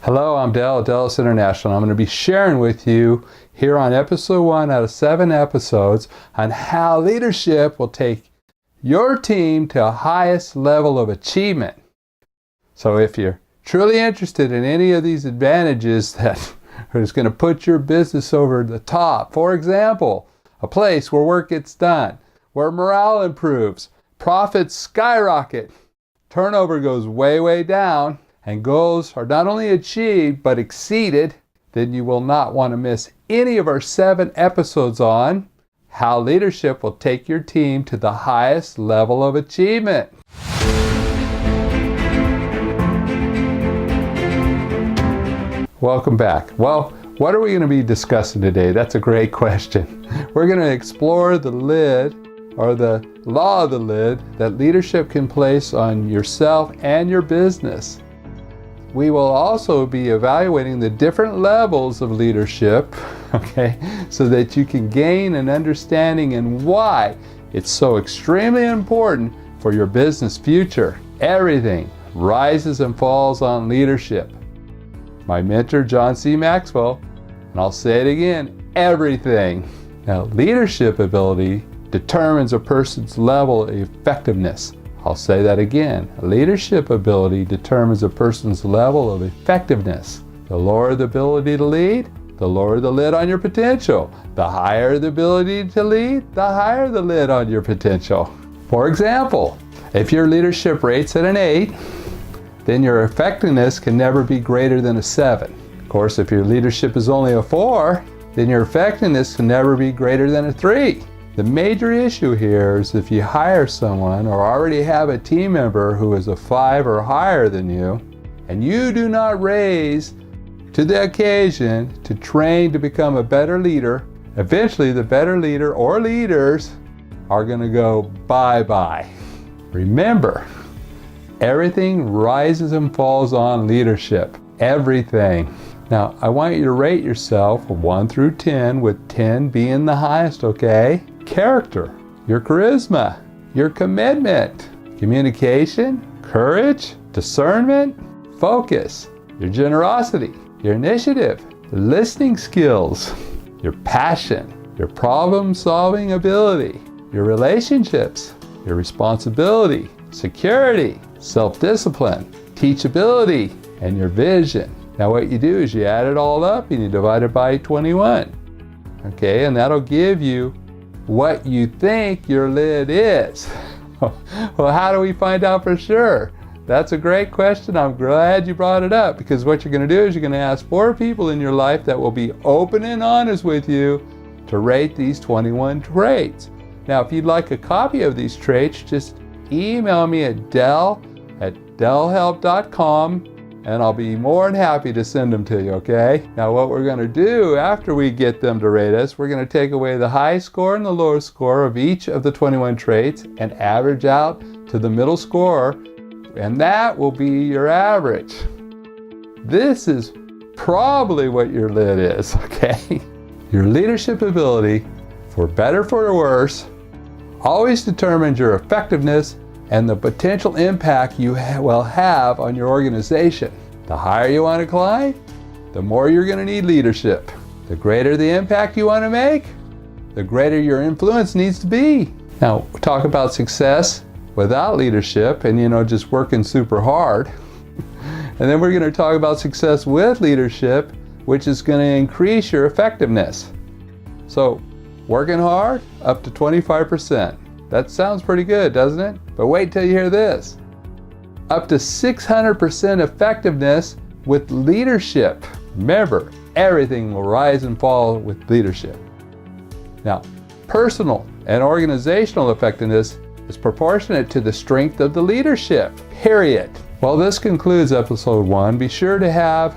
Hello, I'm Del, Dallas International. I'm going to be sharing with you here on episode 1 out of 7 episodes on how leadership will take your team to a highest level of achievement. So if you're truly interested in any of these advantages that is going to put your business over the top, for example, a place where work gets done, where morale improves, profits skyrocket, turnover goes way, way down, and goals are not only achieved but exceeded, then you will not want to miss any of our 7 episodes on how leadership will take your team to the highest level of achievement. Welcome back. Well, what are we going to be discussing today? That's a great question. We're going to explore the lid, or the law of the lid, that leadership can place on yourself and your business. We will also be evaluating the different levels of leadership, okay, so that you can gain an understanding and why it's so extremely important for your business future. Everything rises and falls on leadership. My mentor, John C. Maxwell, and I'll say it again, everything. Now, leadership ability determines a person's level of effectiveness. I'll say that again. Leadership ability determines a person's level of effectiveness. The lower the ability to lead, the lower the lid on your potential. The higher the ability to lead, the higher the lid on your potential. For example, if your leadership rate's at an 8, then your effectiveness can never be greater than a 7. Of course, if your leadership is only a 4, then your effectiveness can never be greater than a 3. The major issue here is if you hire someone or already have a team member who is a 5 or higher than you, and you do not raise to the occasion to train to become a better leader, eventually the better leader or leaders are going to go bye-bye. Remember, everything rises and falls on leadership. Everything. Now, I want you to rate yourself 1 through 10, with 10 being the highest, okay? Character, your charisma, your commitment, communication, courage, discernment, focus, your generosity, your initiative, listening skills, your passion, your problem-solving ability, your relationships, your responsibility, security, self-discipline, teachability, and your vision. Now what you do is you add it all up and you divide it by 21. Okay, and that'll give you what you think your lid is. Well, how do we find out for sure? That's a great question. I'm glad you brought it up, because what you're going to do is you're going to ask 4 people in your life that will be open and honest with you to rate these 21 traits. Now, if you'd like a copy of these traits, just email me at del@delhelp.com, and I'll be more than happy to send them to you, okay? Now what we're going to do after we get them to rate us, we're going to take away the high score and the low score of each of the 21 traits and average out to the middle score, and that will be your average. This is probably what your lid is, okay? Your leadership ability, for better for worse, always determines your effectiveness and the potential impact you will have on your organization. The higher you want to climb, the more you're going to need leadership. The greater the impact you want to make, the greater your influence needs to be. Now, talk about success without leadership and, just working super hard. And then we're going to talk about success with leadership, which is going to increase your effectiveness. So, working hard, up to 25%. That sounds pretty good, doesn't it? But wait till you hear this. Up to 600% effectiveness with leadership. Remember, everything will rise and fall with leadership. Now, personal and organizational effectiveness is proportionate to the strength of the leadership, period. Well, this concludes episode 1. Be sure to have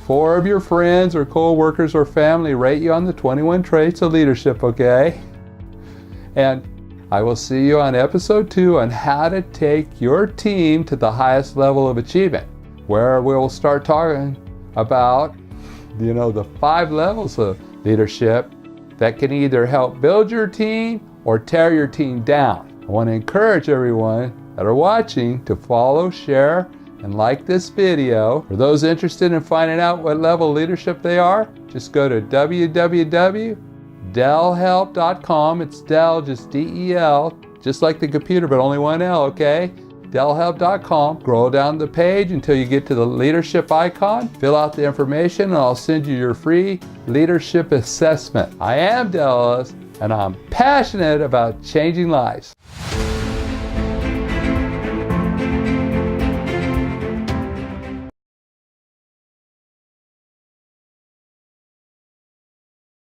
4 of your friends or co-workers or family rate you on the 21 traits of leadership, okay? And I will see you on episode 2 on how to take your team to the highest level of achievement, where we'll start talking about, the 5 levels of leadership that can either help build your team or tear your team down. I want to encourage everyone that are watching to follow, share, and like this video. For those interested in finding out what level of leadership they are, just go to www.delhelp.com. It's Del, just D-E-L, just like the computer, but only one L, okay? delhelp.com. Scroll down the page until you get to the leadership icon. Fill out the information and I'll send you your free leadership assessment. I am Del Ellis and I'm passionate about changing lives.